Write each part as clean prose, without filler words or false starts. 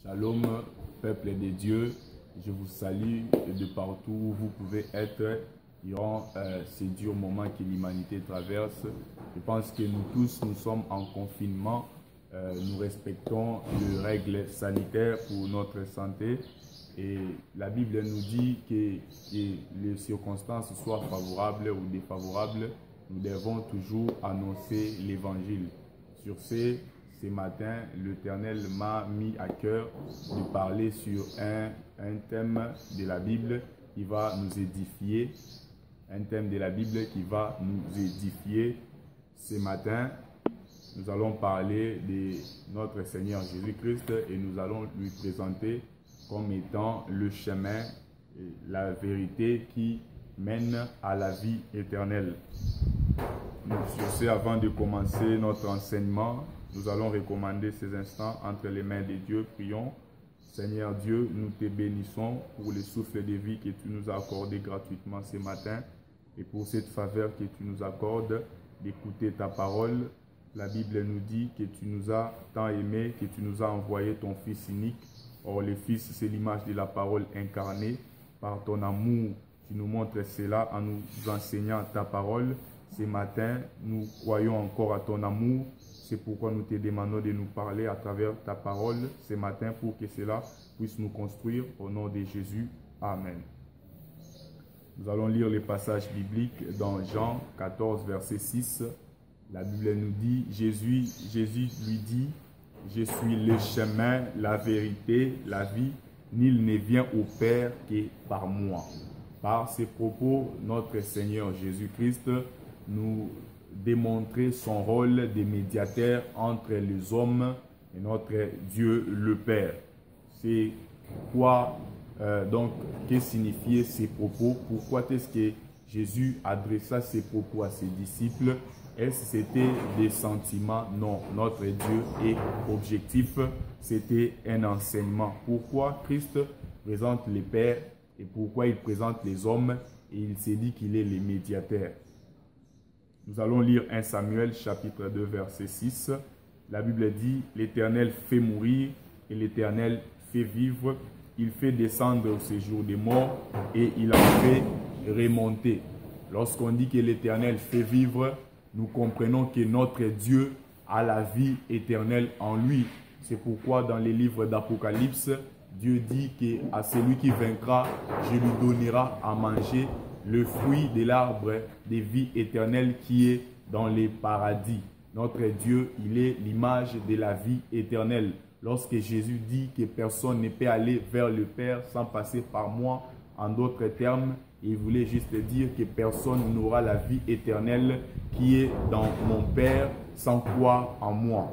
Shalom, peuple de Dieu, je vous salue de partout où vous pouvez être durant ces durs moments que l'humanité traverse. Je pense que nous tous, nous sommes en confinement, nous respectons les règles sanitaires pour notre santé et la Bible nous dit que les circonstances soient favorables ou défavorables, nous devons toujours annoncer l'évangile. Sur ce matin, l'Éternel m'a mis à cœur de parler sur un thème de la Bible qui va nous édifier. Un thème de la Bible qui va nous édifier. Ce matin, nous allons parler de notre Seigneur Jésus-Christ et nous allons lui présenter comme étant le chemin, la vérité qui mène à la vie éternelle. Sur ce, avant de commencer notre enseignement, nous allons recommander ces instants entre les mains de Dieu. Prions. Seigneur Dieu, nous te bénissons pour le souffle de vie que tu nous as accordé gratuitement ce matin et pour cette faveur que tu nous accordes d'écouter ta parole. La Bible nous dit que tu nous as tant aimés, que tu nous as envoyé ton Fils unique. Or, le Fils, c'est l'image de la parole incarnée. Par ton amour, tu nous montres cela en nous enseignant ta parole. Ce matin, nous croyons encore à ton amour. C'est pourquoi nous te demandons de nous parler à travers ta parole ce matin pour que cela puisse nous construire au nom de Jésus. Amen. Nous allons lire les passages bibliques dans Jean 14, verset 6. La Bible nous dit, Jésus lui dit, « Je suis le chemin, la vérité, la vie. Nul ne vient au Père que par moi. » Par ces propos, notre Seigneur Jésus-Christ nous démontrer son rôle de médiateur entre les hommes et notre Dieu le Père. C'est quoi donc, que signifiaient ces propos? Pourquoi est-ce que Jésus adressa ces propos à ses disciples? Est-ce que c'était des sentiments? Non, notre Dieu est objectif, c'était un enseignement. Pourquoi Christ présente les pères et pourquoi il présente les hommes et il s'est dit qu'il est le médiateur? Nous allons lire 1 Samuel chapitre 2 verset 6. La Bible dit, l'Éternel fait mourir et l'Éternel fait vivre. Il fait descendre au séjour des morts et il en fait remonter. Lorsqu'on dit que l'Éternel fait vivre, nous comprenons que notre Dieu a la vie éternelle en lui. C'est pourquoi dans les livres d'Apocalypse, Dieu dit qu'à celui qui vaincra, je lui donnerai à manger le fruit de l'arbre de vie éternelle qui est dans les paradis. Notre Dieu, il est l'image de la vie éternelle. Lorsque Jésus dit que personne ne peut aller vers le Père sans passer par moi, en d'autres termes, il voulait juste dire que personne n'aura la vie éternelle qui est dans mon Père sans croire en moi.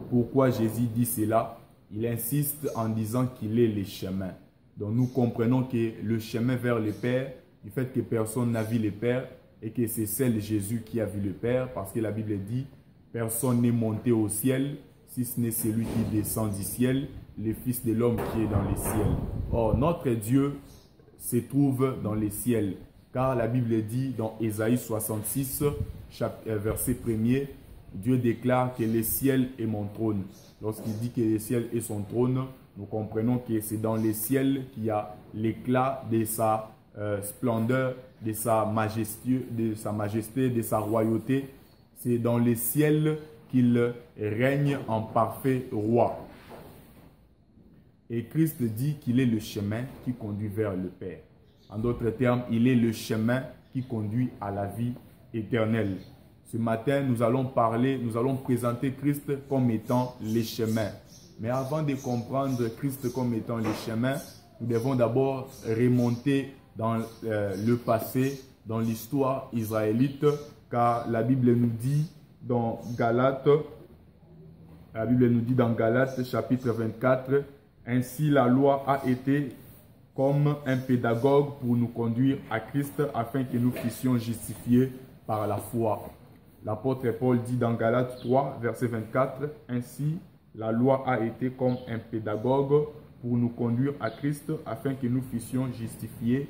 Pourquoi Jésus dit cela? Il insiste en disant qu'il est le chemin. Donc nous comprenons que le chemin vers le Père, du fait que personne n'a vu le Père et que c'est seul Jésus qui a vu le Père, parce que la Bible dit, personne n'est monté au ciel, si ce n'est celui qui descend du ciel, le Fils de l'homme qui est dans les ciels. Or, notre Dieu se trouve dans les ciels, car la Bible dit dans Ésaïe 66, verset 1er, Dieu déclare que le ciel est mon trône. Lorsqu'il dit que le ciel est son trône, nous comprenons que c'est dans les ciels qu'il y a l'éclat de sa splendeur, de sa majesté, de sa royauté. C'est dans les ciels qu'il règne en parfait roi. Et Christ dit qu'il est le chemin qui conduit vers le Père. En d'autres termes, il est le chemin qui conduit à la vie éternelle. Ce matin, nous allons présenter Christ comme étant le chemin. Mais avant de comprendre Christ comme étant le chemin, nous devons d'abord remonter dans le passé, dans l'histoire israélite, car la Bible nous dit dans Galates, chapitre 24, ainsi la loi a été comme un pédagogue pour nous conduire à Christ afin que nous puissions justifier par la foi. L'apôtre Paul dit dans Galates 3, verset 24, ainsi la loi a été comme un pédagogue pour nous conduire à Christ afin que nous puissions justifier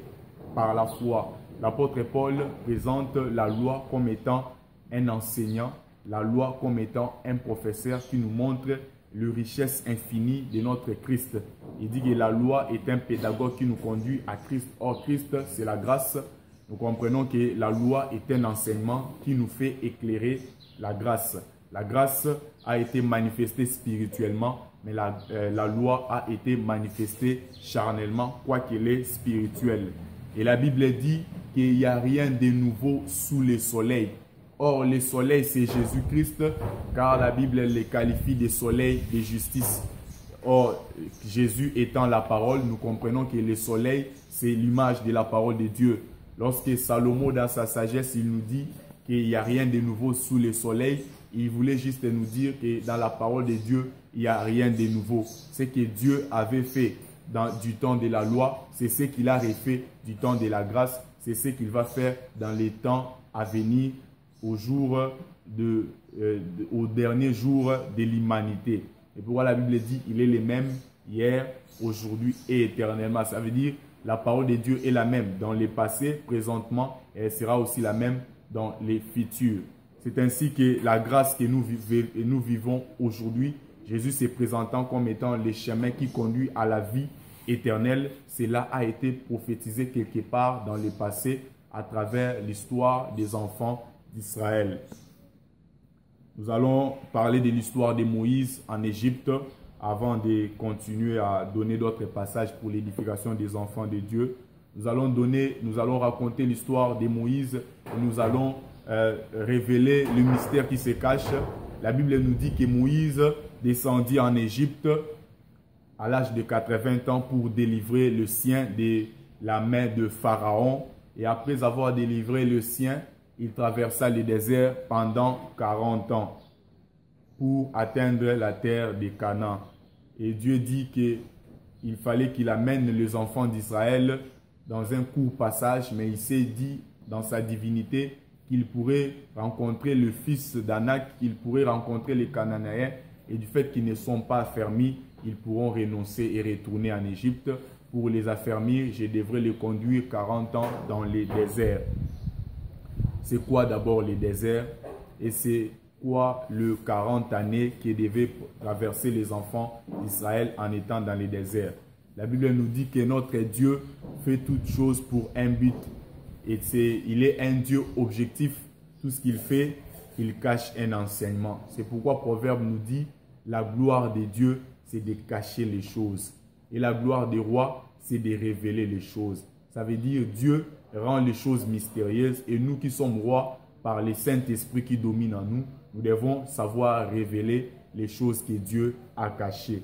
par la foi. L'apôtre Paul présente la loi comme étant un enseignant, la loi comme étant un professeur qui nous montre la richesse infinie de notre Christ. Il dit que la loi est un pédagogue qui nous conduit à Christ. Or, Christ, c'est la grâce. Nous comprenons que la loi est un enseignement qui nous fait éclairer la grâce. La grâce a été manifestée spirituellement, mais la loi a été manifestée charnellement, quoiqu'elle est spirituelle. Et la Bible dit qu'il n'y a rien de nouveau sous le soleil. Or, le soleil, c'est Jésus-Christ, car la Bible le qualifie de soleil de justice. Or, Jésus étant la parole, nous comprenons que le soleil, c'est l'image de la parole de Dieu. Lorsque Salomon, dans sa sagesse, il nous dit qu'il n'y a rien de nouveau sous le soleil, il voulait juste nous dire que dans la parole de Dieu, il n'y a rien de nouveau. Ce que Dieu avait fait du temps de la loi, c'est ce qu'il a refait du temps de la grâce, c'est ce qu'il va faire dans les temps à venir, au dernier jour de l'humanité. Et pourquoi la Bible dit il est le même hier, aujourd'hui et éternellement. Ça veut dire la parole de Dieu est la même dans le passé, présentement, et elle sera aussi la même dans les futurs. C'est ainsi que la grâce que nous vivons aujourd'hui, Jésus se présentant comme étant le chemin qui conduit à la vie éternelle. Cela a été prophétisé quelque part dans le passé à travers l'histoire des enfants d'Israël. Nous allons parler de l'histoire de Moïse en Égypte avant de continuer à donner d'autres passages pour l'édification des enfants de Dieu. Nous allons raconter l'histoire de Moïse et nous allons révéler le mystère qui se cache. La Bible nous dit que Moïse descendit en Égypte à l'âge de 80 ans pour délivrer le sien de la main de Pharaon. Et après avoir délivré le sien, il traversa le désert pendant 40 ans pour atteindre la terre de Canaan. Et Dieu dit qu'il fallait qu'il amène les enfants d'Israël dans un court passage, mais il s'est dit dans sa divinité qu'il pourrait rencontrer le fils d'Anak, qu'il pourrait rencontrer les Cananéens, et du fait qu'ils ne sont pas affermis, ils pourront renoncer et retourner en Égypte. Pour les affermir, je devrais les conduire 40 ans dans les déserts. C'est quoi d'abord les déserts? Et c'est quoi le 40 années que devaient traverser les enfants d'Israël en étant dans les déserts? La Bible nous dit que notre Dieu fait toutes choses pour un but. Et il est un Dieu objectif. Tout ce qu'il fait, il cache un enseignement. C'est pourquoi Proverbe nous dit, la gloire de Dieu, c'est de cacher les choses. Et la gloire des rois, c'est de révéler les choses. Ça veut dire Dieu rend les choses mystérieuses. Et nous qui sommes rois, par le Saint-Esprit qui domine en nous, nous devons savoir révéler les choses que Dieu a cachées.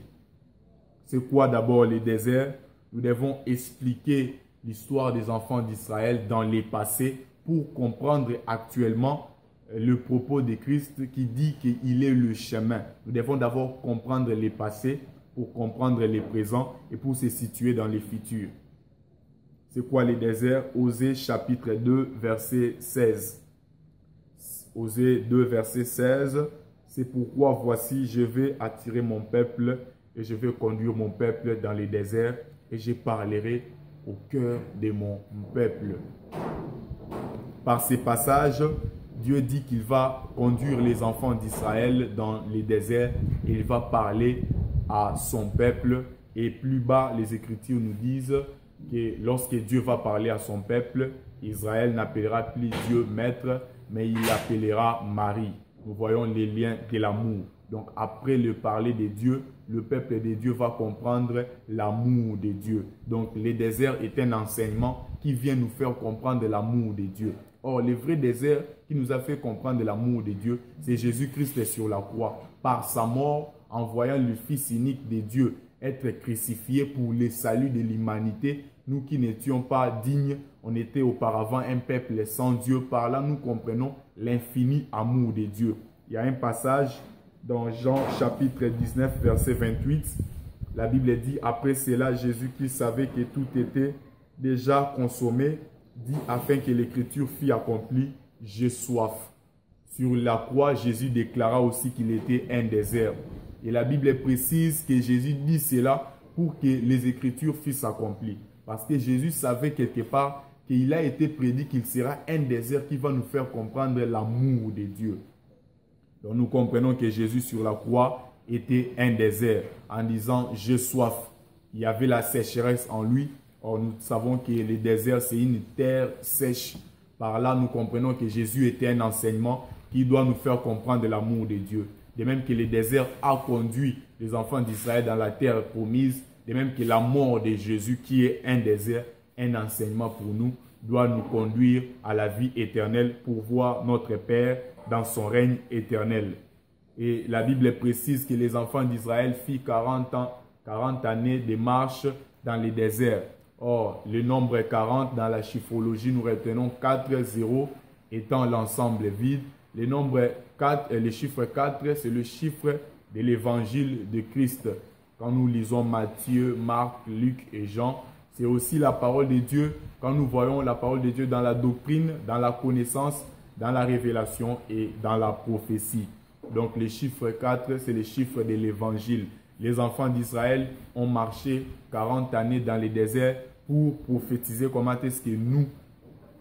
C'est quoi d'abord les déserts? Nous devons expliquer l'histoire des enfants d'Israël dans les passés pour comprendre actuellement le propos de Christ qui dit qu'il est le chemin. Nous devons d'abord comprendre les passés pour comprendre les présents et pour se situer dans les futurs. C'est quoi les déserts? Osée chapitre 2 verset 16. Osée 2 verset 16. C'est pourquoi voici je vais attirer mon peuple et je vais conduire mon peuple dans les déserts et je parlerai au cœur de mon peuple. Par ces passages, Dieu dit qu'il va conduire les enfants d'Israël dans les déserts et il va parler à son peuple. Et plus bas, les Écritures nous disent que lorsque Dieu va parler à son peuple, Israël n'appellera plus Dieu maître, mais il l'appellera Marie. Nous voyons les liens de l'amour. Donc après le parler de Dieu, le peuple de Dieu va comprendre l'amour de Dieu. Donc le désert est un enseignement qui vient nous faire comprendre l'amour de Dieu. Or, le vrai désert qui nous a fait comprendre l'amour de Dieu, c'est Jésus-Christ sur la croix. Par sa mort, en voyant le Fils unique de Dieu être crucifié pour le salut de l'humanité, nous qui n'étions pas dignes, on était auparavant un peuple sans Dieu. Par là, nous comprenons l'infini amour de Dieu. Il y a un passage dans Jean chapitre 19, verset 28. La Bible dit, après cela, Jésus qui savait que tout était déjà consommé, dit afin que l'écriture fût accomplie, j'ai soif. Sur la croix, Jésus déclara aussi qu'il était un désert. Et la Bible précise que Jésus dit cela pour que les écritures fussent accomplies. Parce que Jésus savait quelque part qu'il a été prédit qu'il sera un désert qui va nous faire comprendre l'amour de Dieu. Donc nous comprenons que Jésus sur la croix était un désert en disant « j'ai soif ». Il y avait la sécheresse en lui. Or, nous savons que le désert, c'est une terre sèche. Par là, nous comprenons que Jésus était un enseignement qui doit nous faire comprendre l'amour de Dieu. De même que le désert a conduit les enfants d'Israël dans la terre promise, de même que la mort de Jésus, qui est un désert, un enseignement pour nous, doit nous conduire à la vie éternelle pour voir notre Père dans son règne éternel. Et la Bible précise que les enfants d'Israël firent 40 années de marche dans les déserts. Or, le nombre 40 dans la chiffrologie, nous retenons 4 zéros étant l'ensemble vide. Le chiffre 4, c'est le chiffre de l'évangile de Christ. Quand nous lisons Matthieu, Marc, Luc et Jean, c'est aussi la parole de Dieu. Quand nous voyons la parole de Dieu dans la doctrine, dans la connaissance, dans la révélation et dans la prophétie. Donc le chiffre 4, c'est le chiffre de l'évangile. Les enfants d'Israël ont marché 40 années dans les déserts pour prophétiser comment est-ce que nous,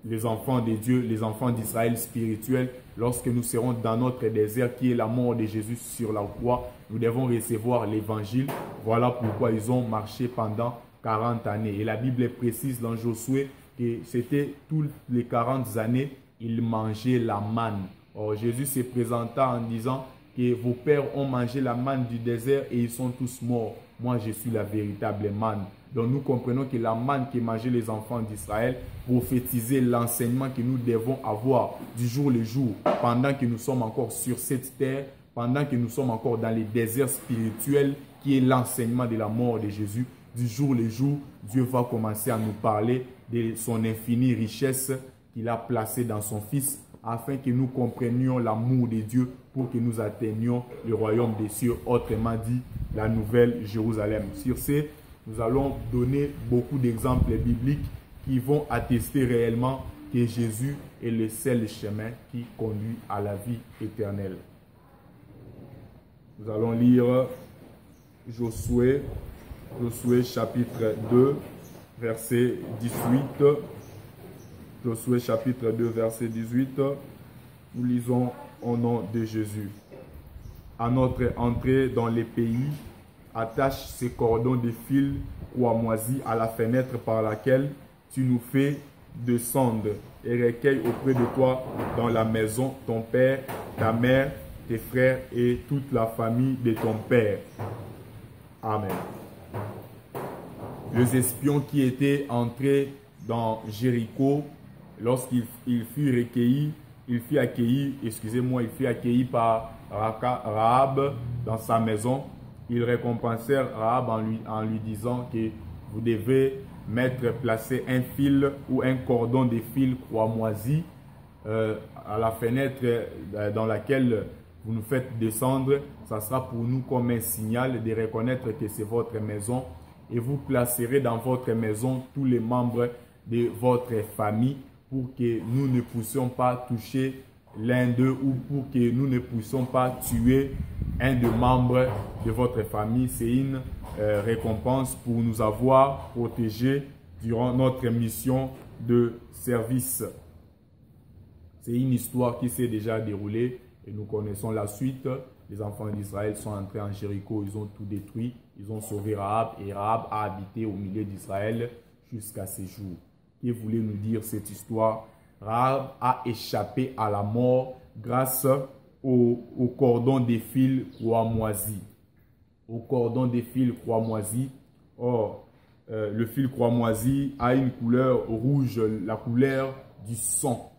les enfants de Dieu, les enfants d'Israël spirituels, lorsque nous serons dans notre désert qui est la mort de Jésus sur la croix, nous devons recevoir l'évangile. Voilà pourquoi ils ont marché pendant 40 années. Et la Bible précise dans Josué que c'était toutes les 40 années, ils mangeaient la manne. Or, Jésus se présenta en disant que vos pères ont mangé la manne du désert et ils sont tous morts. Moi, je suis la véritable manne. Donc, nous comprenons que la manne que mangeaient les enfants d'Israël prophétisait l'enseignement que nous devons avoir du jour le jour, pendant que nous sommes encore sur cette terre, pendant que nous sommes encore dans les déserts spirituels, qui est l'enseignement de la mort de Jésus. Du jour le jour, Dieu va commencer à nous parler de son infinie richesse qu'il a placée dans son Fils, afin que nous comprenions l'amour de Dieu pour que nous atteignions le royaume des cieux, autrement dit, la nouvelle Jérusalem. Sur ce, nous allons donner beaucoup d'exemples bibliques qui vont attester réellement que Jésus est le seul chemin qui conduit à la vie éternelle. Nous allons lire Josué chapitre 2, verset 18. Josué chapitre 2, verset 18. Nous lisons au nom de Jésus. À notre entrée dans les pays, attache ces cordons de fil cramoisis à la fenêtre par laquelle tu nous fais descendre et recueille auprès de toi dans la maison ton père, ta mère, tes frères et toute la famille de ton père. Amen. Les espions qui étaient entrés dans Jéricho, lorsqu'il fut recueilli, il fut accueilli par Rahab dans sa maison. Ils récompensèrent Rahab en lui disant que vous devez placer un fil ou un cordon de fil cramoisi à la fenêtre dans laquelle vous nous faites descendre. Ça sera pour nous comme un signal de reconnaître que c'est votre maison. Et vous placerez dans votre maison tous les membres de votre famille pour que nous ne puissions pas toucher l'un d'eux ou pour que nous ne puissions pas tuer un des membres de votre famille. C'est une récompense pour nous avoir protégés durant notre mission de service. C'est une histoire qui s'est déjà déroulée et nous connaissons la suite. Les enfants d'Israël sont entrés en Jéricho, ils ont tout détruit, ils ont sauvé Rahab et Rahab a habité au milieu d'Israël jusqu'à ce jour. Que voulait nous dire cette histoire? Rahab a échappé à la mort grâce au cordon de fil cramoisi. Au cordon de fil cramoisi. Or, le fil cramoisi a une couleur rouge, la couleur du sang.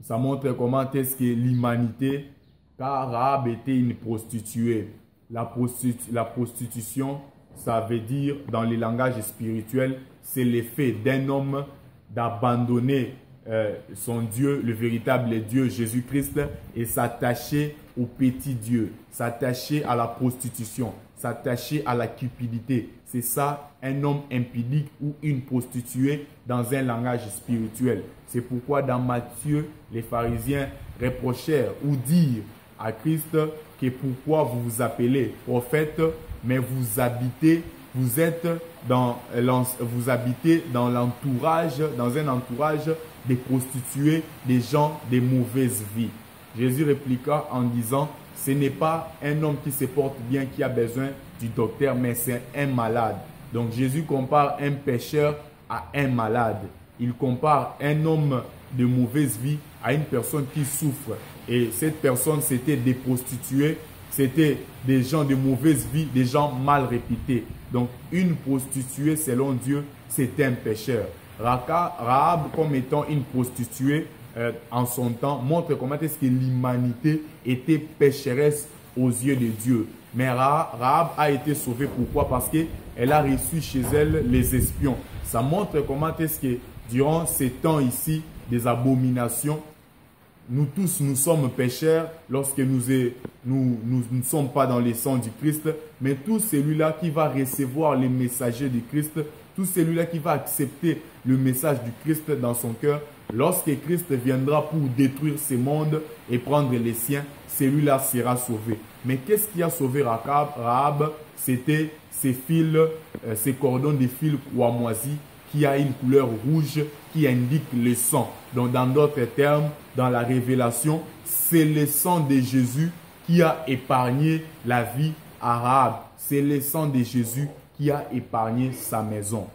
Ça montre comment est-ce que l'humanité, car Rahab était une prostituée. La prostitution, ça veut dire, dans le langage spirituel, c'est l'effet d'un homme d'abandonner son Dieu, le véritable Dieu Jésus-Christ, et s'attacher au petit Dieu, s'attacher à la prostitution, s'attacher à la cupidité. C'est ça, un homme impudique ou une prostituée dans un langage spirituel. C'est pourquoi dans Matthieu, les pharisiens reprochèrent ou dirent à Christ que pourquoi vous vous appelez prophète, mais vous habitez dans l'entourage, dans un entourage des prostituées, des gens de mauvaise vie. Jésus répliqua en disant, ce n'est pas un homme qui se porte bien qui a besoin du docteur, mais c'est un malade. Donc Jésus compare un pécheur à un malade. Il compare un homme de mauvaise vie à une personne qui souffre. Et cette personne, c'était des prostituées, c'était des gens de mauvaise vie, des gens mal réputés. Donc une prostituée, selon Dieu, c'était un pécheur. Rahab, comme étant une prostituée en son temps, montre comment est-ce que l'humanité était pécheresse aux yeux de Dieu. Mais Rahab a été sauvée. Pourquoi? Parce qu'elle a reçu chez elle les espions. Ça montre comment est-ce que durant ces temps ici des abominations, nous tous, nous sommes pécheurs lorsque nous ne sommes pas dans le sang du Christ. Mais tout celui-là qui va recevoir les messagers du Christ, tout celui-là qui va accepter le message du Christ dans son cœur, lorsque Christ viendra pour détruire ce monde et prendre les siens, celui-là sera sauvé. Mais qu'est-ce qui a sauvé Rahab? C'était ces fils, ces cordons de fils cramoisis qui a une couleur rouge qui indique le sang. Donc dans d'autres termes, dans la révélation, c'est le sang de Jésus qui a épargné la vie à Rahab. C'est le sang de Jésus qui a épargné sa maison.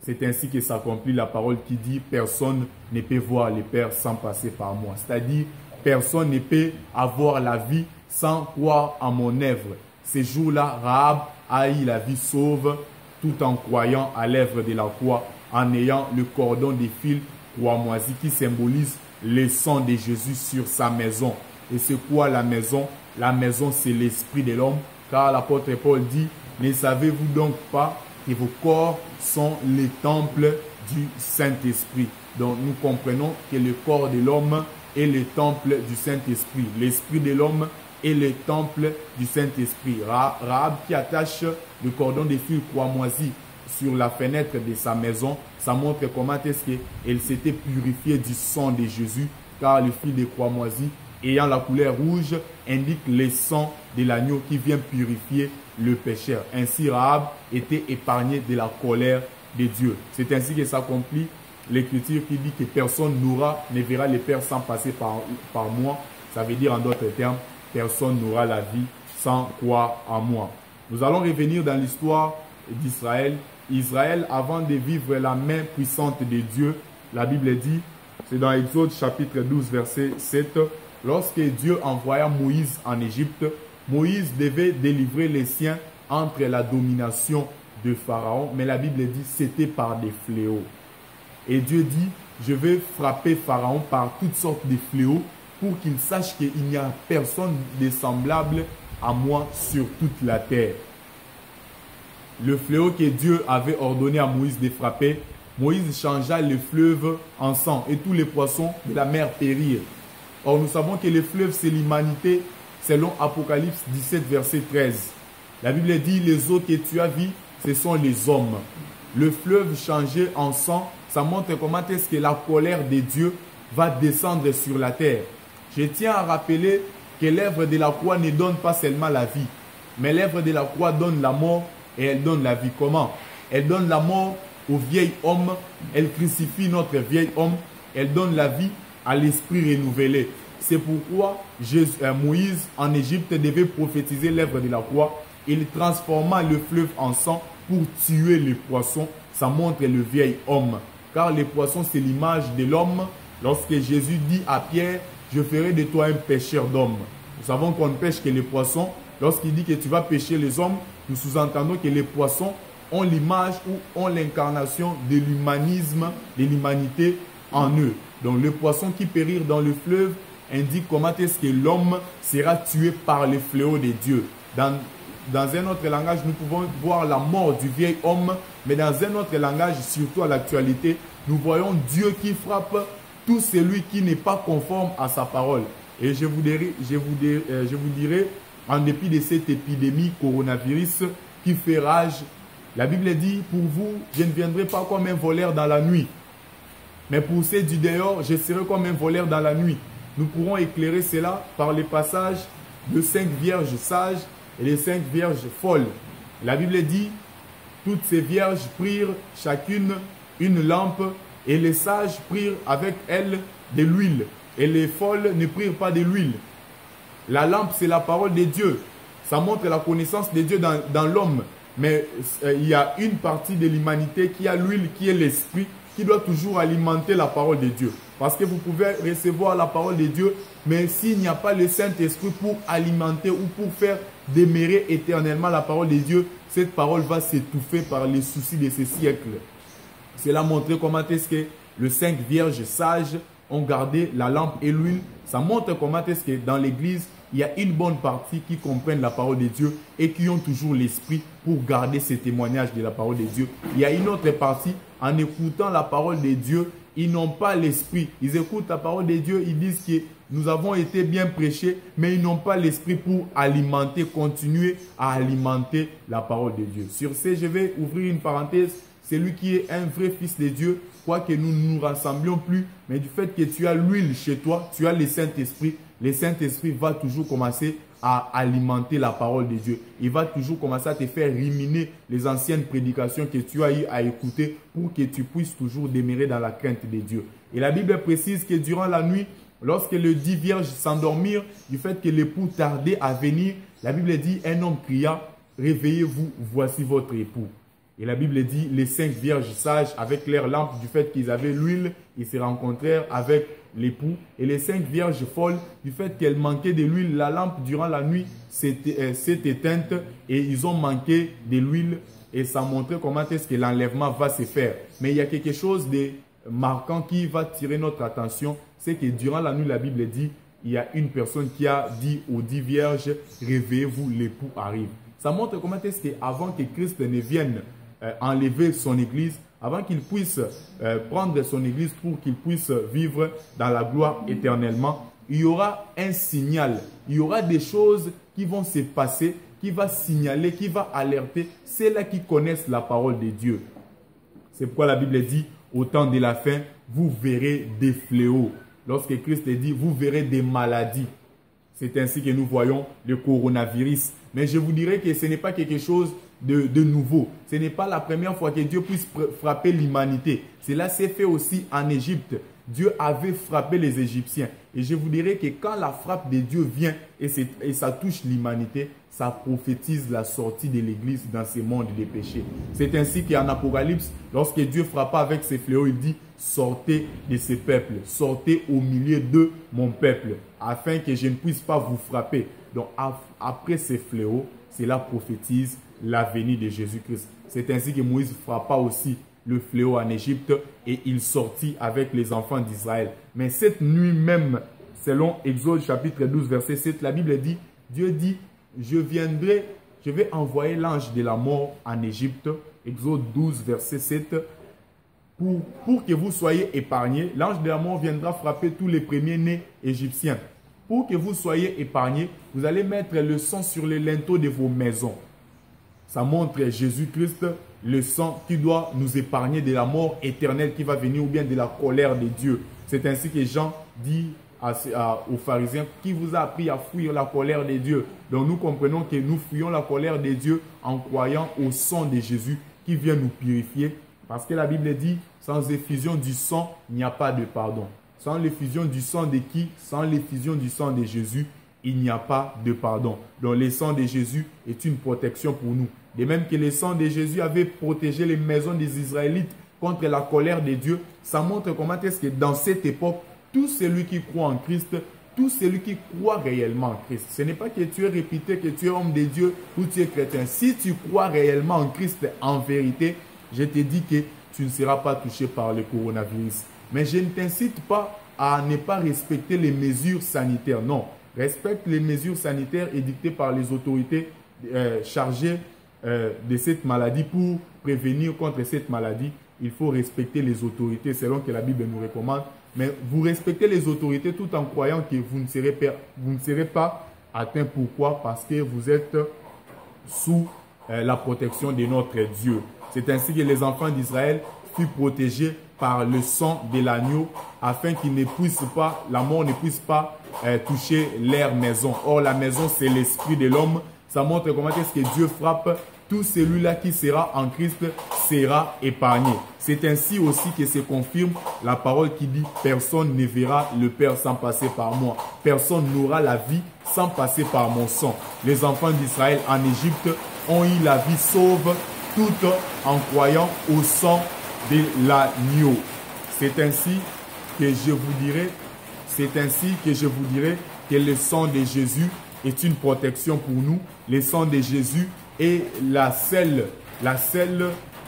C'est ainsi que s'accomplit la parole qui dit « Personne ne peut voir le Père sans passer par moi ». C'est-à-dire, personne ne peut avoir la vie sans croire à mon œuvre. Ces jours-là, Rahab a eu la vie sauve tout en croyant à l'œuvre de la croix, en ayant le cordon de fil cramoisi qui symbolise le sang de Jésus sur sa maison. Et c'est quoi la maison? La maison, c'est l'esprit de l'homme, car l'apôtre Paul dit « Ne savez-vous donc pas que vos corps sont les temples du Saint-Esprit ?» Donc nous comprenons que le corps de l'homme est le temple du Saint-Esprit. L'esprit de l'homme est le temple du Saint-Esprit. Rahab qui attache le cordon de fil cramoisi sur la fenêtre de sa maison, ça montre comment est-ce qu'elle s'était purifiée du sang de Jésus, car le fil de cramoisi ayant la couleur rouge indique le sang de l'agneau qui vient purifier le pécheur. Ainsi Rahab était épargné de la colère de Dieu. C'est ainsi que s'accomplit l'écriture qui dit que personne ne verra le Père sans passer par moi. Ça veut dire en d'autres termes, personne n'aura la vie sans croire en moi. Nous allons revenir dans l'histoire d'Israël. Israël, avant de vivre la main puissante de Dieu, la Bible dit, c'est dans Exode chapitre 12, verset 7, lorsque Dieu envoya Moïse en Égypte, Moïse devait délivrer les siens entre la domination de Pharaon, mais la Bible dit c'était par des fléaux. Et Dieu dit, je vais frapper Pharaon par toutes sortes de fléaux pour qu'il sache qu'il n'y a personne de semblable à moi sur toute la terre. Le fléau que Dieu avait ordonné à Moïse de frapper, Moïse changea le fleuve en sang et tous les poissons de la mer périrent. Or, nous savons que le fleuve, c'est l'humanité, selon Apocalypse 17, verset 13. La Bible dit, les eaux que tu as vues, ce sont les hommes. Le fleuve changé en sang, ça montre comment est-ce que la colère de Dieu va descendre sur la terre. Je tiens à rappeler que l'œuvre de la croix ne donne pas seulement la vie, mais l'œuvre de la croix donne la mort et elle donne la vie. Comment? Elle donne la mort au vieil homme, elle crucifie notre vieil homme, elle donne la vie à l'esprit renouvelé. C'est pourquoi Moïse en Égypte devait prophétiser l'œuvre de la croix. Il transforma le fleuve en sang pour tuer les poissons. Ça montre le vieil homme. Car les poissons, c'est l'image de l'homme. Lorsque Jésus dit à Pierre, je ferai de toi un pêcheur d'hommes. Nous savons qu'on ne pêche que les poissons. Lorsqu'il dit que tu vas pêcher les hommes, nous sous-entendons que les poissons ont l'image ou ont l'incarnation de l'humanisme, de l'humanité en eux. Donc le poisson qui périt dans le fleuve indique comment est-ce que l'homme sera tué par les fléaux de Dieu. Dans un autre langage, nous pouvons voir la mort du vieil homme, mais dans un autre langage, surtout à l'actualité, nous voyons Dieu qui frappe tout celui qui n'est pas conforme à sa parole. Et je vous dirai, en dépit de cette épidémie coronavirus qui fait rage, la Bible dit, pour vous, je ne viendrai pas comme un voleur dans la nuit. Mais pour ceux du dehors, je serai comme un voleur dans la nuit. Nous pourrons éclairer cela par le passage de 5 vierges sages et les 5 vierges folles. La Bible dit, toutes ces vierges prirent chacune une lampe et les sages prirent avec elles de l'huile et les folles ne prirent pas de l'huile. La lampe, c'est la parole de Dieu. Ça montre la connaissance de Dieu dans l'homme. Mais il y a une partie de l'humanité qui a l'huile, qui est l'esprit, qui doit toujours alimenter la parole de Dieu. Parce que vous pouvez recevoir la parole de Dieu, mais s'il n'y a pas le Saint-Esprit pour alimenter ou pour faire demeurer éternellement la parole de Dieu, cette parole va s'étouffer par les soucis de ce siècle. Cela montre comment est-ce que les 5 vierges sages ont gardé la lampe et l'huile. Ça montre comment est-ce que dans l'église, il y a une bonne partie qui comprennent la parole de Dieu et qui ont toujours l'esprit pour garder ces témoignages de la parole de Dieu. Il y a une autre partie, en écoutant la parole de Dieu, ils n'ont pas l'esprit. Ils écoutent la parole de Dieu, ils disent que nous avons été bien prêchés, mais ils n'ont pas l'esprit pour alimenter, continuer à alimenter la parole de Dieu. Sur ce, je vais ouvrir une parenthèse. Celui qui est un vrai fils de Dieu, quoique nous ne nous rassemblions plus, mais du fait que tu as l'huile chez toi, tu as le Saint-Esprit, le Saint-Esprit va toujours commencer à alimenter la parole de Dieu. Il va toujours commencer à te faire ruminer les anciennes prédications que tu as eu à écouter pour que tu puisses toujours demeurer dans la crainte de Dieu. Et la Bible précise que durant la nuit, lorsque les 10 vierges s'endormirent, du fait que l'époux tardait à venir, la Bible dit, un homme cria, réveillez-vous, voici votre époux. Et la Bible dit, les 5 vierges sages, avec leurs lampes, du fait qu'ils avaient l'huile, ils se rencontrèrent avec l'époux. Et les 5 vierges folles, du fait qu'elles manquaient de l'huile, la lampe durant la nuit s'est éteinte et ils ont manqué de l'huile. Et ça montrait comment est-ce que l'enlèvement va se faire. Mais il y a quelque chose de marquant qui va tirer notre attention. C'est que durant la nuit, la Bible dit, il y a une personne qui a dit aux 10 vierges, réveillez-vous, l'époux arrive. Ça montre comment est-ce qu'avant que Christ ne vienne enlever son église, avant qu'il puisse prendre son église pour qu'il puisse vivre dans la gloire éternellement, il y aura un signal, il y aura des choses qui vont se passer, qui va signaler, qui va alerter ceux-là qui connaissent la parole de Dieu. C'est pourquoi la Bible dit, au temps de la fin, vous verrez des fléaux. Lorsque Christ dit, vous verrez des maladies. C'est ainsi que nous voyons le coronavirus. Mais je vous dirais que ce n'est pas quelque chose de nouveau. Ce n'est pas la première fois que Dieu puisse frapper l'humanité. Cela s'est fait aussi en Égypte. Dieu avait frappé les Égyptiens. Et je vous dirais que quand la frappe de Dieu vient et ça touche l'humanité, ça prophétise la sortie de l'Église dans ce monde des péchés. C'est ainsi qu'en Apocalypse, lorsque Dieu frappa avec ses fléaux, il dit « Sortez de ce peuple, sortez au milieu de mon peuple, afin que je ne puisse pas vous frapper. » Donc après ces fléaux, cela prophétise la venue de Jésus-Christ. C'est ainsi que Moïse frappa aussi le fléau en Égypte et il sortit avec les enfants d'Israël. Mais cette nuit même, selon Exode chapitre 12 verset 7, la Bible dit, Dieu dit, je vais envoyer l'ange de la mort en Égypte, Exode 12 verset 7, pour que vous soyez épargnés. L'ange de la mort viendra frapper tous les premiers-nés égyptiens. Pour que vous soyez épargnés, vous allez mettre le sang sur les linteaux de vos maisons. Ça montre Jésus-Christ, le sang qui doit nous épargner de la mort éternelle qui va venir ou bien de la colère de Dieu. C'est ainsi que Jean dit aux pharisiens, qui vous a appris à fuir la colère de Dieu. Donc nous comprenons que nous fuyons la colère de Dieu en croyant au sang de Jésus qui vient nous purifier. Parce que la Bible dit, sans effusion du sang, il n'y a pas de pardon. Sans l'effusion du sang de qui? Sans l'effusion du sang de Jésus, il n'y a pas de pardon. Donc le sang de Jésus est une protection pour nous. De même que le sang de Jésus avait protégé les maisons des Israélites contre la colère de Dieu, ça montre comment est-ce que dans cette époque, tout celui qui croit en Christ, tout celui qui croit réellement en Christ, ce n'est pas que tu es réputé, que tu es homme de Dieu ou tu es chrétien. Si tu crois réellement en Christ en vérité, je te dis que tu ne seras pas touché par le coronavirus. Mais je ne t'incite pas à ne pas respecter les mesures sanitaires. Non, respecte les mesures sanitaires édictées par les autorités chargées de cette maladie. Pour prévenir contre cette maladie, il faut respecter les autorités selon que la Bible nous recommande. Mais vous respectez les autorités tout en croyant que vous ne serez pas atteint. Pourquoi? Parce que vous êtes sous la protection de notre Dieu. C'est ainsi que les enfants d'Israël furent protégés par le sang de l'agneau afin qu'ils ne puissent pas, la mort ne puisse pas toucher leur maison. Or, la maison, c'est l'esprit de l'homme. Ça montre comment est-ce que Dieu frappe tout celui-là qui sera en Christ sera épargné. C'est ainsi aussi que se confirme la parole qui dit « Personne ne verra le Père sans passer par moi. Personne n'aura la vie sans passer par mon sang. » Les enfants d'Israël en Égypte ont eu la vie sauve tout en croyant au sang de l'agneau. C'est ainsi que je vous dirai, que le sang de Jésus est une protection pour nous. Le sang de Jésus est la seule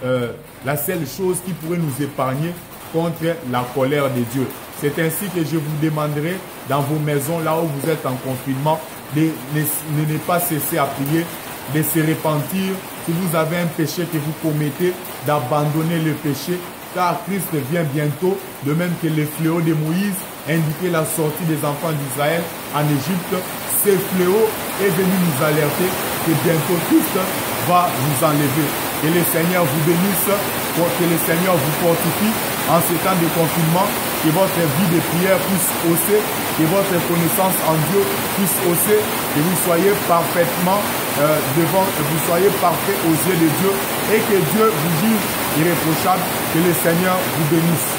chose qui pourrait nous épargner contre la colère de Dieu. C'est ainsi que je vous demanderai dans vos maisons, là où vous êtes en confinement, de ne pas cesser à prier, de se repentir. Si vous avez un péché que vous commettez, d'abandonner le péché, car Christ vient bientôt, de même que le fléau de Moïse indiquait la sortie des enfants d'Israël en Égypte. Ce fléau est venu nous alerter que bientôt Christ va nous enlever. Que le Seigneur vous bénisse, que le Seigneur vous fortifie en ce temps de confinement, que votre vie de prière puisse hausser, que votre connaissance en Dieu puisse hausser, que vous soyez parfaitement vous soyez parfait aux yeux de Dieu et que Dieu vous juge irréprochable. Que le Seigneur vous bénisse.